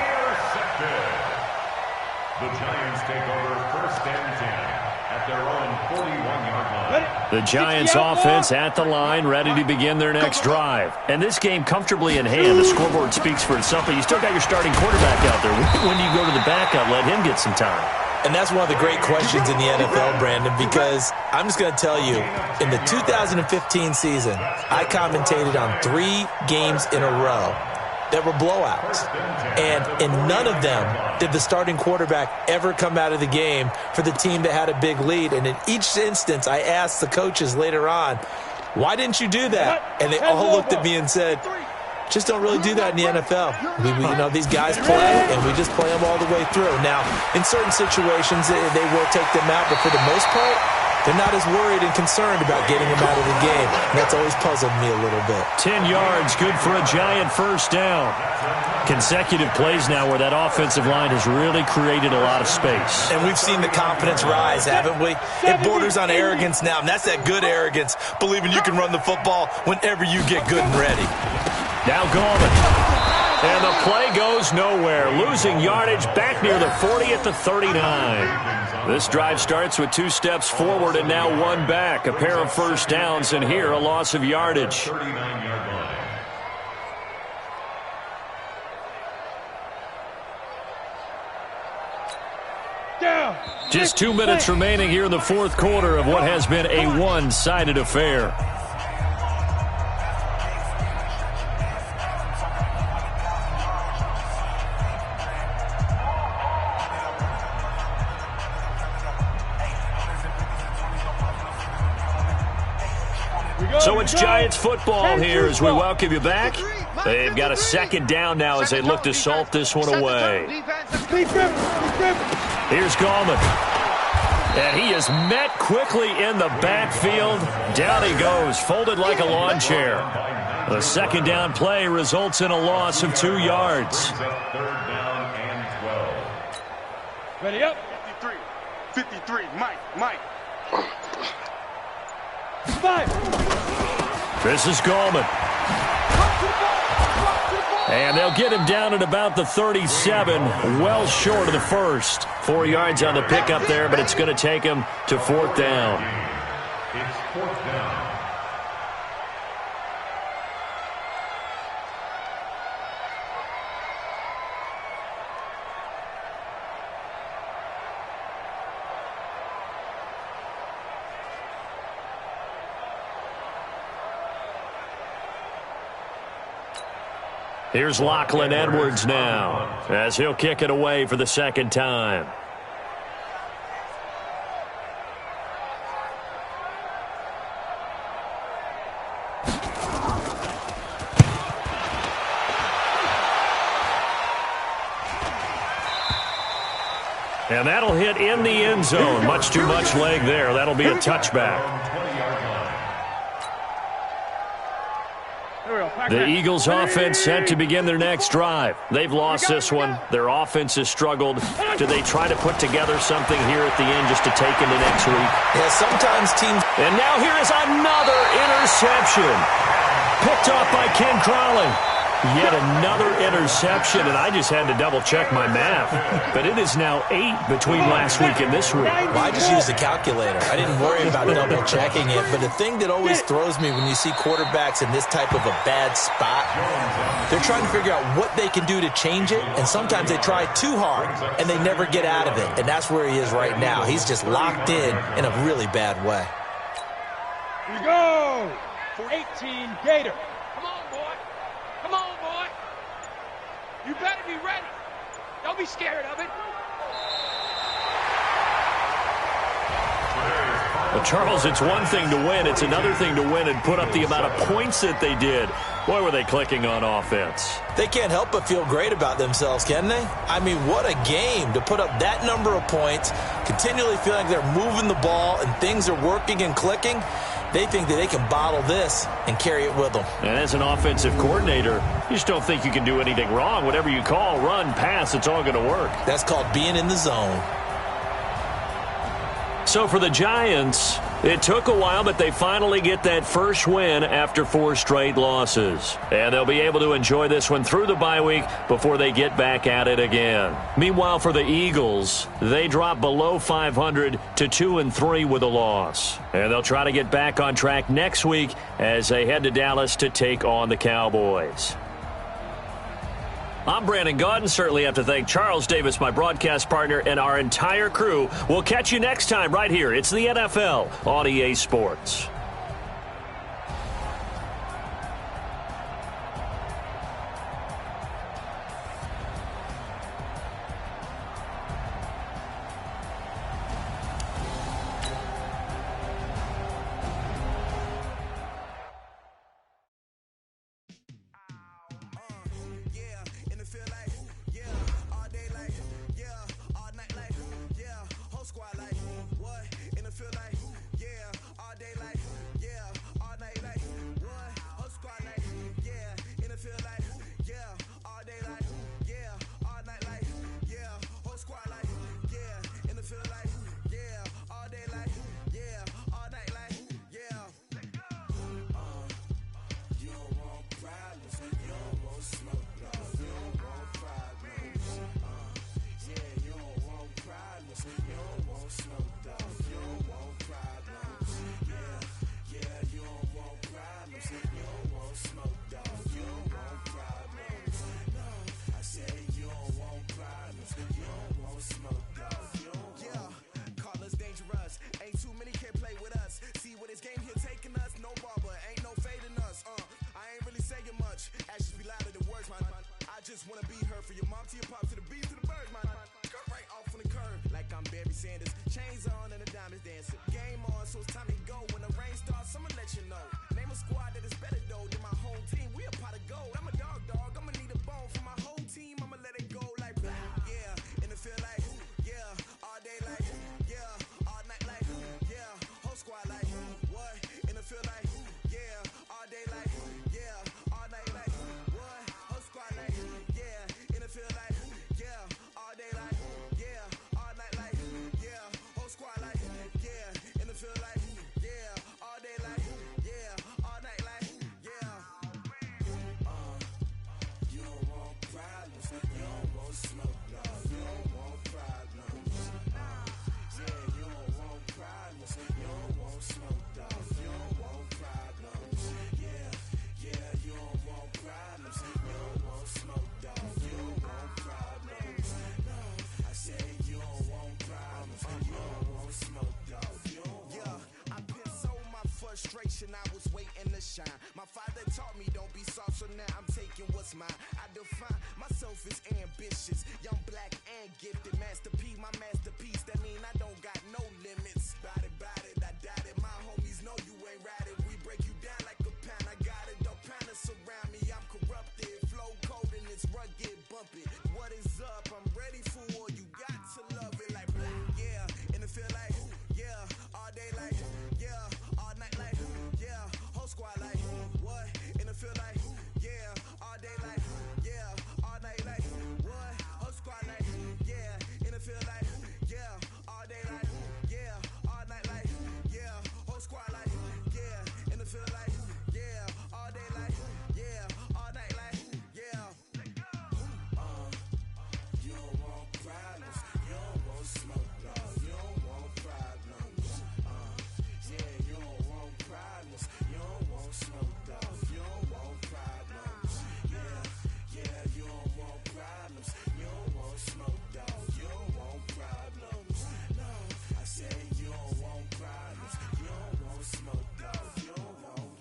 The Giants take over 1st and 10 at their own 41-yard line. The Giants offense at the line, ready to begin their next drive. And this game comfortably in hand. The scoreboard speaks for itself, but you still got your starting quarterback out there. When do you go to the backup? Let him get some time. And that's one of the great questions in the NFL, Brandon, because I'm just going to tell you, in the 2015 season, I commentated on 3 games in a row that were blowouts. And in none of them did the starting quarterback ever come out of the game for the team that had a big lead. And in each instance, I asked the coaches later on, why didn't you do that? And they all looked at me and said, just don't really do that in the NFL. You know, these guys play, and we just play them all the way through. Now, in certain situations, they will take them out, but for the most part, they're not as worried and concerned about getting them out of the game. And that's always puzzled me a little bit. 10 yards, good for a Giant first down. Consecutive plays now where that offensive line has really created a lot of space. And we've seen the confidence rise, haven't we? It borders on arrogance now, and that's that good arrogance, believing you can run the football whenever you get good and ready. Now Gallman. And the play goes nowhere. Losing yardage back near the 40 at the 39. This drive starts with 2 steps forward and now 1 back. A pair of first downs, and here a loss of yardage. 39-yard line. Just 2 minutes remaining here in the 4th quarter of what has been a one-sided affair. So it's Giants football here as we welcome you back. They've got a 2nd down now as they look to salt this one away. Here's Gallman. And he is met quickly in the backfield. Down he goes, folded like a lawn chair. The second down play results in a loss of 2 yards. Third down and 12. Ready up. 53, Mike. 5. This is Gallman. And they'll get him down at about the 37, well short of the first. 4 yards on the pickup there, but it's going to take him to fourth down. It's fourth down. Here's Lachlan Edwards now, as he'll kick it away for the second time. And that'll hit in the end zone. Much too much leg there. That'll be a touchback. The Eagles offense set to begin their next drive. They've lost this one. Their offense has struggled. Do they try to put together something here at the end just to take into next week? Yeah, sometimes teams... And now here is another interception. Picked off by Ken Crawley. Yet another interception, and I just had to double-check my math. But it is now 8 between last week and this week. Well, I just used the calculator. I didn't worry about double-checking it. But the thing that always throws me when you see quarterbacks in this type of a bad spot, they're trying to figure out what they can do to change it, and sometimes they try too hard, and they never get out of it. And that's where he is right now. He's just locked in a really bad way. Here we go for 18, Gator. Come on, boy. Come on, boy. You better be ready. Don't be scared of it. Well, Charles, it's one thing to win. It's another thing to win and put up the amount of points that they did. Boy, were they clicking on offense. They can't help but feel great about themselves, can they? I mean, what a game to put up that number of points, continually feeling like they're moving the ball and things are working and clicking. They think that they can bottle this and carry it with them. And as an offensive coordinator, you just don't think you can do anything wrong. Whatever you call, run, pass, it's all going to work. That's called being in the zone. So for the Giants, it took a while, but they finally get that first win after 4 straight losses. And they'll be able to enjoy this one through the bye week before they get back at it again. Meanwhile, for the Eagles, they drop below 500 to 2-3 with a loss. And they'll try to get back on track next week as they head to Dallas to take on the Cowboys. I'm Brandon Gaudin. Certainly have to thank Charles Davis, my broadcast partner, and our entire crew. We'll catch you next time right here. It's the NFL on EA Sports. taught me don't be soft, so now I'm taking what's mine. I define myself as ambitious, young, black, and gifted. Master P, my masterpiece, that mean I don't got no limits. Bout it, I doubt it. My homies know you ain't ride it. We break you down like a pound. I got it, don't pound to surround me. I'm corrupted, flow cold and it's rugged, bump it. What is up? I'm ready for war. You got to love it like yeah, and it feel like yeah, all day like yeah, all night like yeah, whole squad like what? And it feel like yeah, all day like yeah, all night like what? Whole squad like yeah, and it feel like yeah, all day like yeah, all night like yeah, whole squad like yeah, and it feel like yeah, all day like yeah, all night like yeah. You don't want problems, you don't want smoke, no, you don't want problems. Yeah, you don't want problems, you don't want smoke, dog, you don't want problems. Yeah, you don't want problems, you don't want smoke, dog, you don't want problems. No, I said you don't want problems, you don't want smoke, dog, you don't want.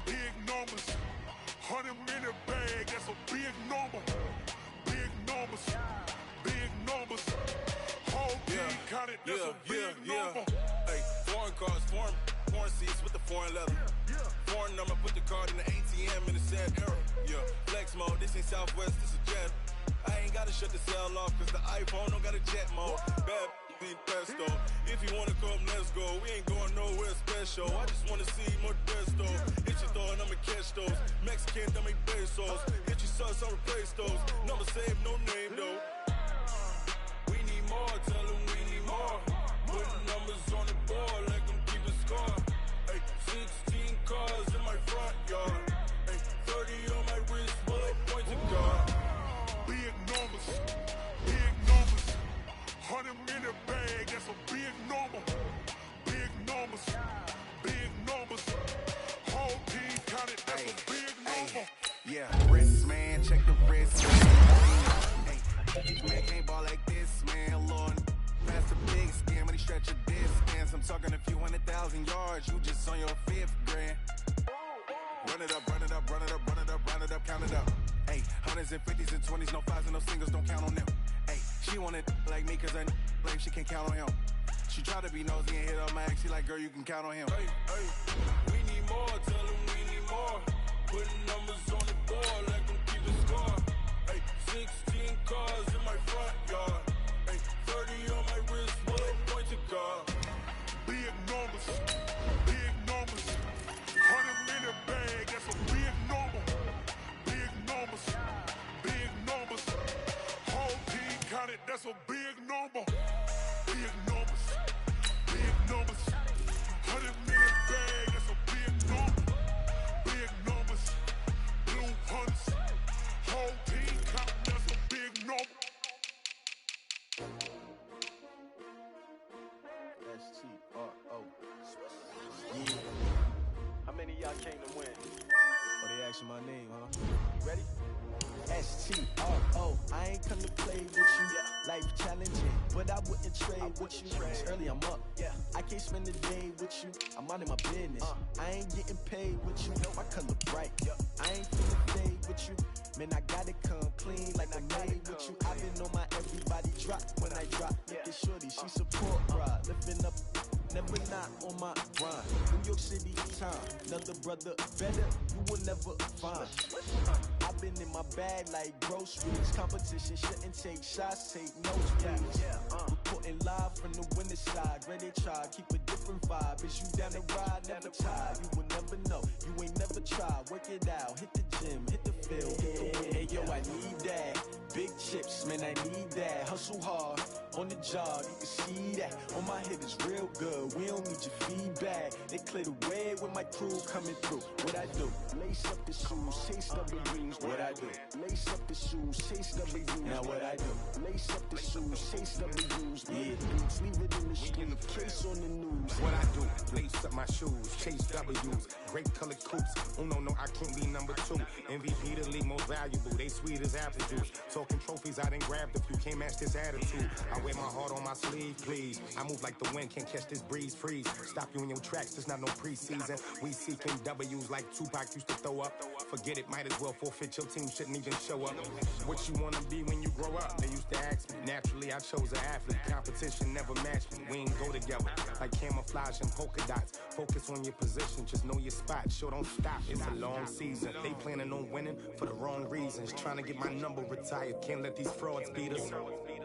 Big numbers, 100-minute bag, that's a big number. Big numbers, whole team counted, that's a big number. Hey, foreign cars, foreign seats with the foreign leather. Foreign number, put the card in the ATM in the sad era. Yeah, flex mode, this ain't Southwest, this a jet. I ain't gotta shut the cell off, cause the iPhone don't got a jet mode. Bad being pesto. If you wanna come, let's go. We ain't going nowhere special. I just wanna see more pesto. Hit your thought, I'ma catch those. Mexican, I make pesos. Hit your sus, I'll replace those. Number save, no name though. We need more, tell them we need more. Putting numbers on the board like I'm keeping score. Hey, 16 cars in my front yard. Hey, 30 on my wrist, bullet point to God. Big numbers, 100-minute bag, that's a big number. Big numbers, whole team counted, that's a big number. Yeah, wrist, man, check the wrist. Hey, man can't ball like this, man, Lord. Pass the big skin when he stretch a distance. I'm talking a few 100,000 yards, you just on your 5th grand. Run it up, count it up. Hey, hundreds and 50s and 20s, no 5s and no singles, don't count on them. Hey, she want it like me, cause I like she can't count on him. She try to be nosy and hit up my ex, she like, girl, you can count on him. Hey, we need more, tell them we need more. Putting numbers on the board like I'm keeping score. Hey, 16 cars in my front yard. Hey, 30 on my wrist, bullet point to God. Big numbers, 100-minute bag, that's a big number. Big numbers, whole team counted, that's a big number. Big numbers, 100-minute bag, that's a big number. Big numbers, blue hunts, whole team counted, that's a big number. S-T-R-O. How many of y'all came to win? Oh, they asking my name, huh? Ready? S-T-R-O. I ain't come to play with you. Life challenging, but I wouldn't trade with you. It's early, I'm up. I can't spend the day with you. I'm out of my business. I ain't getting paid with you. My color bright. I ain't finna fade with you. Man, I gotta come clean like I made with you. I've been on my everybody drop when I drop. Look at shorty, she support ride. Lifting up, never not on my grind. New York City time, another brother better, you will never find. I've been in my bag like groceries. Competition shouldn't take shots, take no squeeze. Report reporting live from the winter side. Ready try, keep a different vibe. Is you down the ride? Never try. You will never know. You ain't never tried. Work it out. Hit the gym. Hit the field. Hey yo, I need that. Big chips, man, I need that. Hustle hard on the job. You can see that. On my head is real good. We don't need your feedback. They clear the way with my crew coming through. What I do? Lace up the shoes, chase W's. What I do? Lace up the shoes, chase W's. Now what I do? Lace up the shoes, chase W's. Yeah, dudes, leave it in the street, case on the news. What I do? Lace up my shoes, chase W's. Great colored coops. Oh no, I can't be number 2. MVP the league most valuable. They sweet as apple juice. Talking trophies, I didn't grab the few. Can't match this attitude. I wear my heart on my sleeve, please. I move like the wind, can't catch this breeze, freeze. Stop you in your tracks, there's not no preseason. We seeking W's like Tupac used to throw up. Forget it, might as well forfeit. Your team shouldn't even show up. What you wanna be when you grow up? They used to ask me. Naturally, I chose an athlete. Competition never matched me. We ain't go together like camouflage and polka dots. Focus on your position, just know your spot. Sure, don't stop. It's a long season. They planning on winning for the wrong reasons. Trying to get my number retired. Can't let these frauds beat us.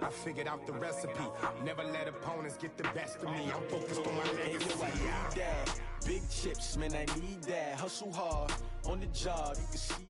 I figured out the recipe. Never let opponents get the best of me. I'm focused on my legacy. I need that. Big chips, man, I need that. Hustle hard on the job. You can see.